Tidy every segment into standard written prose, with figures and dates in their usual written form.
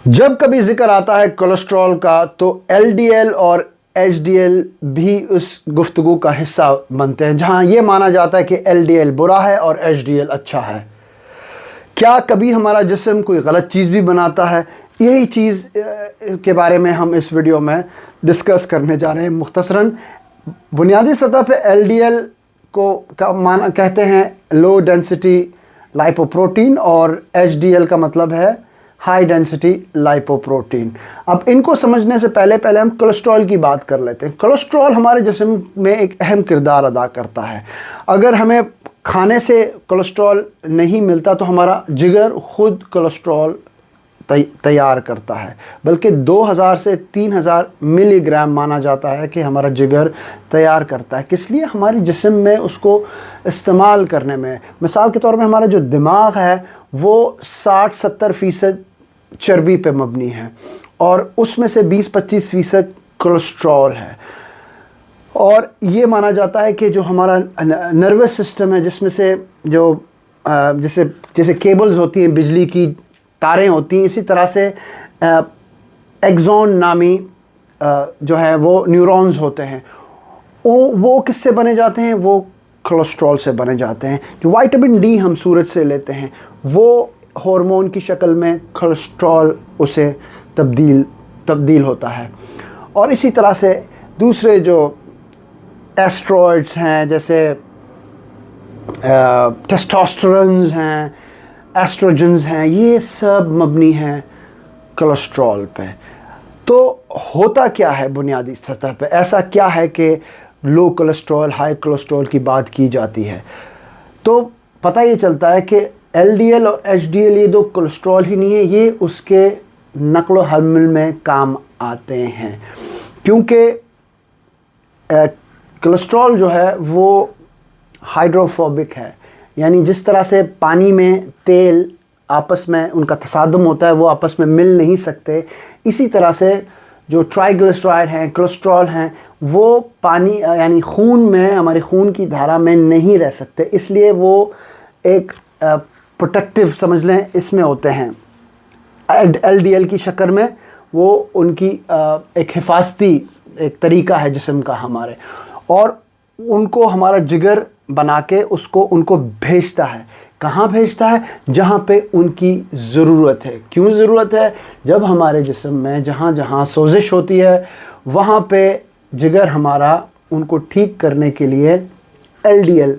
जब कभी जिक्र आता है कोलेस्ट्रॉल का तो एलडीएल और एचडीएल भी उस गुफ्तगू का हिस्सा बनते हैं, जहां ये माना जाता है कि एलडीएल बुरा है और एचडीएल अच्छा है। क्या कभी हमारा जिस्म कोई गलत चीज़ भी बनाता है? यही चीज़ के बारे में हम इस वीडियो में डिस्कस करने जा रहे हैं। मुख्तसरन बुनियादी सतह पे एलडीएल को माना कहते हैं लो डेंसिटी लाइपोप्रोटीन और एचडीएल का मतलब है हाई डेंसिटी लाइपोप्रोटीन। अब इनको समझने से पहले हम कोलेस्ट्रॉल की बात कर लेते हैं। कोलेस्ट्रॉल हमारे जिस्म में एक अहम किरदार अदा करता है। अगर हमें खाने से कोलेस्ट्रॉल नहीं मिलता तो हमारा जिगर खुद कोलेस्ट्रॉल तैयार करता है, बल्कि 2000 से 3000 मिलीग्राम माना जाता है कि हमारा जिगर तैयार करता है। किस लिए? हमारे जिस्म में उसको इस्तेमाल करने में। मिसाल के तौर पे हमारा जो दिमाग है वो 60-70% चर्बी पे मबनी है और उसमें से 20-25% कोलेस्ट्रॉल है। और ये माना जाता है कि जो हमारा नर्वस सिस्टम है, जिसमें से जो जैसे केबल्स होती हैं, बिजली की तारें होती हैं, इसी तरह से एक्सॉन नामी जो है वो न्यूरॉन्स होते हैं। वो किससे बने जाते हैं? वो कोलेस्ट्रॉल से बने जाते हैं। जो विटामिन डी हम सूरज से लेते हैं वो हार्मोन की शक्ल में कोलेस्ट्रॉल उसे तब्दील होता है। और इसी तरह से दूसरे जो एस्ट्रॉइड्स हैं, जैसे टेस्टोस्टेरोन्स हैं, एस्ट्रोजन्स हैं, ये सब मबनी हैं कोलेस्ट्रॉल पे। तो होता क्या है बुनियादी सतह पे? ऐसा क्या है कि लो कोलेस्ट्रॉल हाई कोलेस्ट्रॉल की बात की जाती है? तो पता ये चलता है कि एलडीएल और एचडीएल ये दो कोलेस्ट्रॉल ही नहीं है, ये उसके नक्ल व हमल में काम आते हैं। क्योंकि कोलेस्ट्रॉल जो है वो हाइड्रोफोबिक है, यानी जिस तरह से पानी में तेल आपस में उनका तसादम होता है, वो आपस में मिल नहीं सकते, इसी तरह से जो ट्राइग्लिसराइड हैं, कोलेस्ट्रॉल हैं, वो पानी यानी खून में, हमारे खून की धारा में नहीं रह सकते। इसलिए वो एक प्रोटेक्टिव समझ लें इसमें होते हैं, एलडीएल की शक्ल में। वो उनकी एक हिफाजती एक तरीका है जिस्म का हमारे, और उनको हमारा जिगर बना के उनको भेजता है। कहाँ भेजता है? जहाँ पे उनकी ज़रूरत है। क्यों ज़रूरत है? जब हमारे जिस्म में जहाँ जहाँ सोजिश होती है वहाँ पे जिगर हमारा उनको ठीक करने के लिए एलडीएल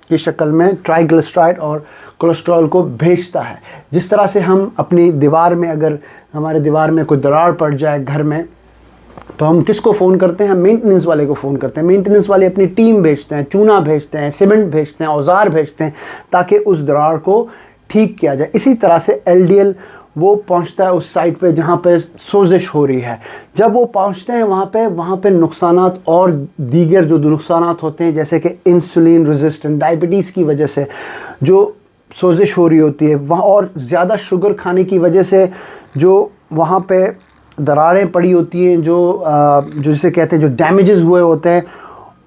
की शक्ल में ट्राइग्लिसराइड और कोलेस्ट्रॉल को भेजता है। जिस तरह से हम अपनी दीवार में, अगर हमारे दीवार में कोई दरार पड़ जाए घर में, तो हम किसको फ़ोन करते हैं? मेंटेनेंस वाले को फ़ोन करते हैं। मेंटेनेंस वाले अपनी टीम भेजते हैं, चूना भेजते हैं, सीमेंट भेजते हैं, औजार भेजते हैं, ताकि उस दरार को ठीक किया जाए। इसी तरह से एलडीएल वो पहुंचता है उस साइट पे जहाँ पे सोजिश हो रही है। जब वो पहुंचते हैं वहाँ पे नुकसानात और दीगर जो नुकसानात होते हैं, जैसे कि इंसुलिन रेजिस्टेंट डायबिटीज़ की वजह से जो सोजिश हो रही होती है वहाँ, और ज़्यादा शुगर खाने की वजह से जो वहाँ पे दरारें पड़ी होती हैं, जो जिसे कहते हैं जो डैमेजेस हुए होते हैं,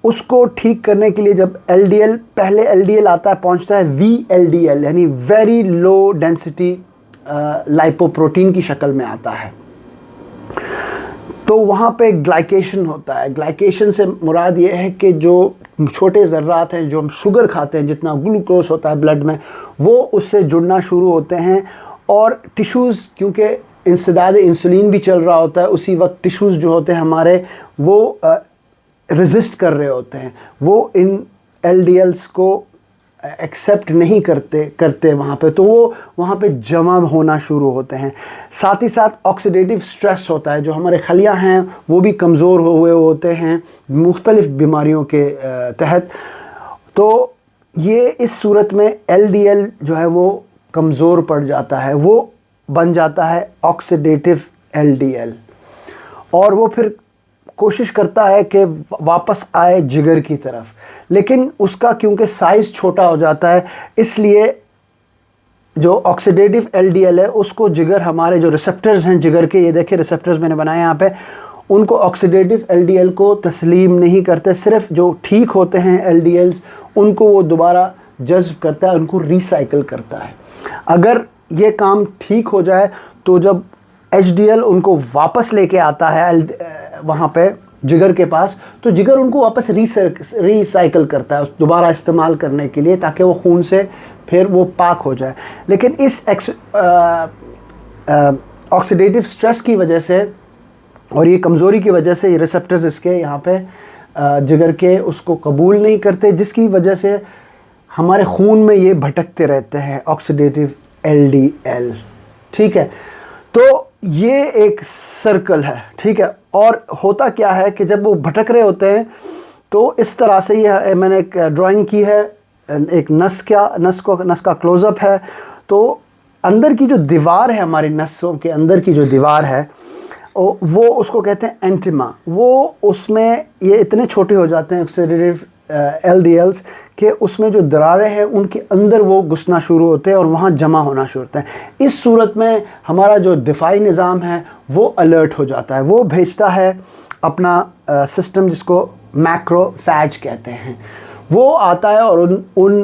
उसको ठीक करने के लिए जब पहले एलडीएल आता है, पहुंचता है वीएलडीएल यानी वेरी लो डेंसिटी लाइपोप्रोटीन की शक्ल में आता है। तो वहाँ पे ग्लाइकेशन होता है। ग्लाइकेशन से मुराद ये है कि जो छोटे ज़र्रात हैं, जो हम शुगर खाते हैं, जितना ग्लूकोज होता है ब्लड में, वो उससे जुड़ना शुरू होते हैं। और टिश्यूज़, क्योंकि इंसदाद इंसुलिन भी चल रहा होता है, उसी वक्त टिश्यूज़ जो होते हैं हमारे वो रेजिस्ट कर रहे होते हैं, वो इन एलडीएल्स को एक्सेप्ट नहीं करते वहाँ पे, तो वो वहाँ पे जमा होना शुरू होते हैं। साथ ही साथ ऑक्सीडेटिव स्ट्रेस होता है, जो हमारे खलियाँ हैं वो भी कमज़ोर हुए होते हैं मुख्तलिफ़ बीमारियों के तहत। तो ये इस सूरत में एलडीएल जो है वो कमज़ोर पड़ जाता है, वो बन जाता है ऑक्सीडेटिव एलडीएल, और वो फिर कोशिश करता है कि वापस आए जिगर की तरफ, लेकिन उसका क्योंकि साइज़ छोटा हो जाता है, इसलिए जो ऑक्सीडेटिव एलडीएल है उसको जिगर, हमारे जो रिसेप्टर्स हैं जिगर के, ये देखिए रिसेप्टर्स मैंने बनाए यहाँ पे, उनको ऑक्सीडेटिव एलडीएल को तस्लीम नहीं करते। सिर्फ जो ठीक होते हैं एलडीएल्स उनको वो दोबारा जज्ब करता है, उनको रिसाइकिल करता है। अगर ये काम ठीक हो जाए तो जब HDL ان کو واپس لے کے آتا ہے وہاں پہ جگر کے پاس، تو جگر ان کو واپس ریسائیکل کرتا ہے دوبارہ استعمال کرنے کے لیے، تاکہ وہ خون سے پھر وہ پاک ہو جائے۔ لیکن اس آکسیڈیٹیو سٹریس کی وجہ سے اور یہ کمزوری کی وجہ سے یہ ریسپٹرز اس کے یہاں پہ جگر کے اس کو قبول نہیں کرتے، جس کی وجہ سے ہمارے خون میں یہ بھٹکتے رہتے ہیں آکسیڈیٹیو LDL، ٹھیک ہے۔ تو یہ ایک سرکل ہے، ٹھیک ہے۔ اور ہوتا کیا ہے کہ جب وہ بھٹک رہے ہوتے ہیں تو اس طرح سے یہ میں نے ایک ڈرائنگ کی ہے، ایک نس کا کلوز اپ ہے، تو اندر کی جو دیوار ہے ہماری نسوں کے اندر کی جو دیوار ہے وہ اس کو کہتے ہیں اینٹیما، وہ اس میں یہ اتنے چھوٹے ہو جاتے ہیں آکسیڈیٹیو LDLs کہ اس میں جو دراریں ہیں ان کے اندر وہ گھسنا شروع ہوتے ہیں اور وہاں جمع ہونا شروع ہوتے ہیں۔ اس صورت میں ہمارا جو دفاعی نظام ہے وہ الرٹ ہو جاتا ہے، وہ بھیجتا ہے اپنا سسٹم جس کو میکرو فیج کہتے ہیں، وہ آتا ہے اور ان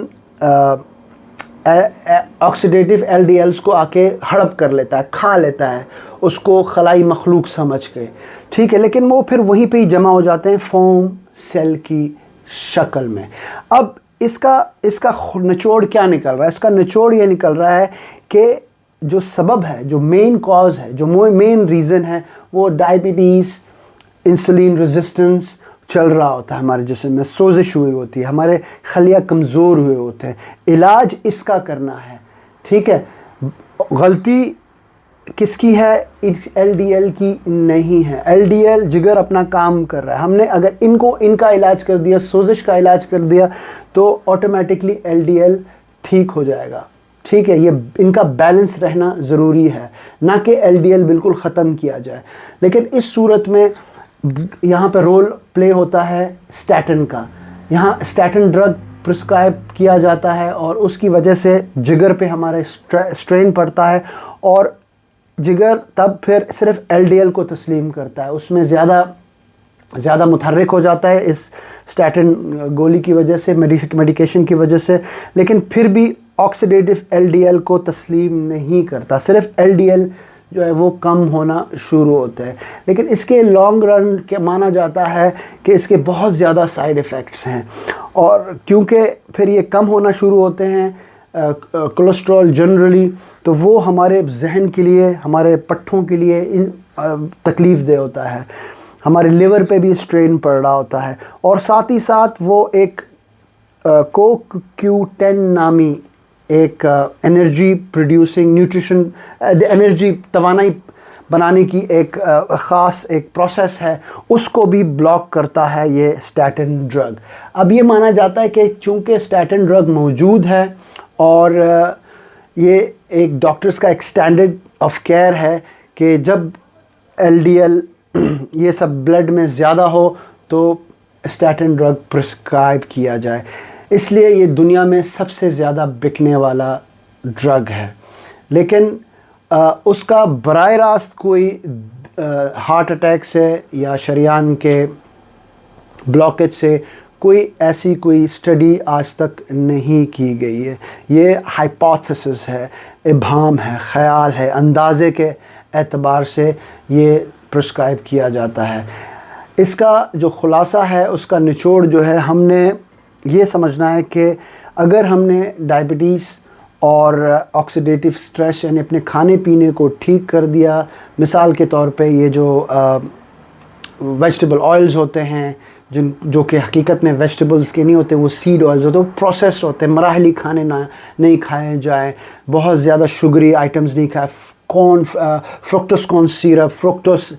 آکسیڈیٹیو LDLs کو آ کے ہڑپ کر لیتا ہے، کھا لیتا ہے اس کو خلائی مخلوق سمجھ کے، ٹھیک ہے۔ لیکن وہ پھر وہیں پہ ہی جمع ہو جاتے ہیں فوم سیل کی شکل میں۔ اب اس کا نچوڑ کیا نکل رہا ہے؟ اس کا نچوڑ یہ نکل رہا ہے کہ جو سبب ہے، جو مین کاز ہے، جو مین ریزن ہے، وہ ڈائبٹیز، انسولین ریزسٹنس چل رہا ہوتا ہے ہمارے جسم میں، سوزش ہوئی ہوتی ہے، ہمارے خلیہ کمزور ہوئے ہوتے ہیں۔ علاج اس کا کرنا ہے، ٹھیک ہے۔ غلطی کس کی ہے؟ LDL کی نہیں ہے۔ LDL جگر اپنا کام کر رہا ہے، ہم نے اگر ان کا علاج کر دیا، سوزش کا علاج کر دیا، تو آٹومیٹکلی LDL ٹھیک ہو جائے گا، ٹھیک ہے۔ یہ ان کا بیلنس رہنا ضروری ہے، نہ کہ LDL بالکل ختم کیا جائے۔ لیکن اس صورت میں یہاں پہ رول پلے ہوتا ہے اسٹیٹن کا، یہاں اسٹیٹن ڈرگ پرسکرائب کیا جاتا ہے اور اس کی وجہ سے جگر پہ ہمارے اسٹرین پڑتا ہے، اور جگر تب پھر صرف LDL کو تسلیم کرتا ہے، اس میں زیادہ متحرک ہو جاتا ہے اس اسٹیٹن گولی کی وجہ سے، میڈیکیشن کی وجہ سے، لیکن پھر بھی آکسیڈیٹیو LDL کو تسلیم نہیں کرتا، صرف LDL جو ہے وہ کم ہونا شروع ہوتا ہے۔ لیکن اس کے لانگ رن کے مانا جاتا ہے کہ اس کے بہت زیادہ سائیڈ ایفیکٹس ہیں، اور کیونکہ پھر یہ کم ہونا شروع ہوتے ہیں کولیسٹرول جنرلی، تو وہ ہمارے ذہن کے لیے، ہمارے پٹھوں کے لیے تکلیف دہ ہوتا ہے، ہمارے لیور پہ بھی اسٹرین پڑ رہا ہوتا ہے، اور ساتھ ہی ساتھ وہ ایک CoQ10 نامی ایک انرجی پروڈیوسنگ نیوٹریشن انرجی توانائی بنانے کی ایک خاص ایک پروسیس ہے، اس کو بھی بلاک کرتا ہے یہ اسٹیٹن ڈرگ۔ اب یہ مانا جاتا ہے کہ چونکہ اسٹیٹن ڈرگ موجود ہے اور یہ ایک ڈاکٹرز کا ایک اسٹینڈرڈ آف کیئر ہے کہ جب LDL یہ سب بلڈ میں زیادہ ہو تو اسٹیٹن ڈرگ پرسکرائب کیا جائے، اس لیے یہ دنیا میں سب سے زیادہ بکنے والا ڈرگ ہے۔ لیکن اس کا براہ راست کوئی ہارٹ اٹیک سے یا شریان کے بلاکیج سے کوئی اسٹڈی آج تک نہیں کی گئی ہے۔ یہ ہائپوتھیسس ہے، ابہام ہے، خیال ہے، اندازے کے اعتبار سے یہ پرسکرائب کیا جاتا ہے۔ اس کا جو خلاصہ ہے، اس کا نچوڑ جو ہے، ہم نے یہ سمجھنا ہے کہ اگر ہم نے ڈائبٹیز اور آکسیڈیٹیو سٹریس یعنی اپنے کھانے پینے کو ٹھیک کر دیا، مثال کے طور پہ یہ جو ویجیٹیبل آئلز ہوتے ہیں جو کہ حقیقت میں ویجیٹیبلز کے نہیں ہوتے، وہ سیڈ آئلز ہوتے ہیں، وہ پروسیس ہوتے ہیں، مراحلی کھانے نہیں کھائے جائیں، بہت زیادہ شوگری آئٹمز نہیں کھائے، فروکٹوس کارن سیرپ، فروکٹوس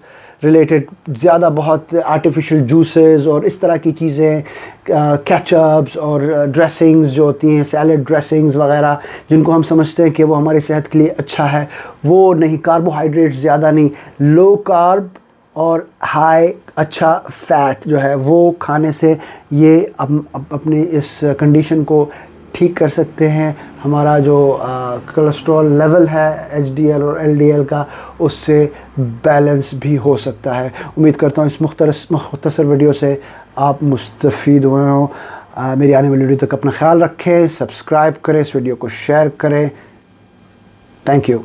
ریلیٹڈ زیادہ بہت آرٹیفیشل جوسز اور اس طرح کی چیزیں، کیچپس اور ڈریسنگز جو ہوتی ہیں، سیلڈ ڈریسنگز وغیرہ، جن کو ہم سمجھتے ہیں کہ وہ ہماری صحت کے لیے اچھا ہے، وہ نہیں، کاربوہائیڈریٹ زیادہ نہیں، لو کارب اور ہائی اچھا فیٹ جو ہے وہ کھانے سے یہ اپنی اس کنڈیشن کو ٹھیک کر سکتے ہیں۔ ہمارا جو کولیسٹرول لیول ہے HDL اور LDL کا، اس سے بیلنس بھی ہو سکتا ہے۔ امید کرتا ہوں اس مختصر ویڈیو سے آپ مستفید ہوئے ہوں۔ میری آنے والی ویڈیو تک اپنا خیال رکھیں، سبسکرائب کریں، اس ویڈیو کو شیئر کریں۔ Thank you.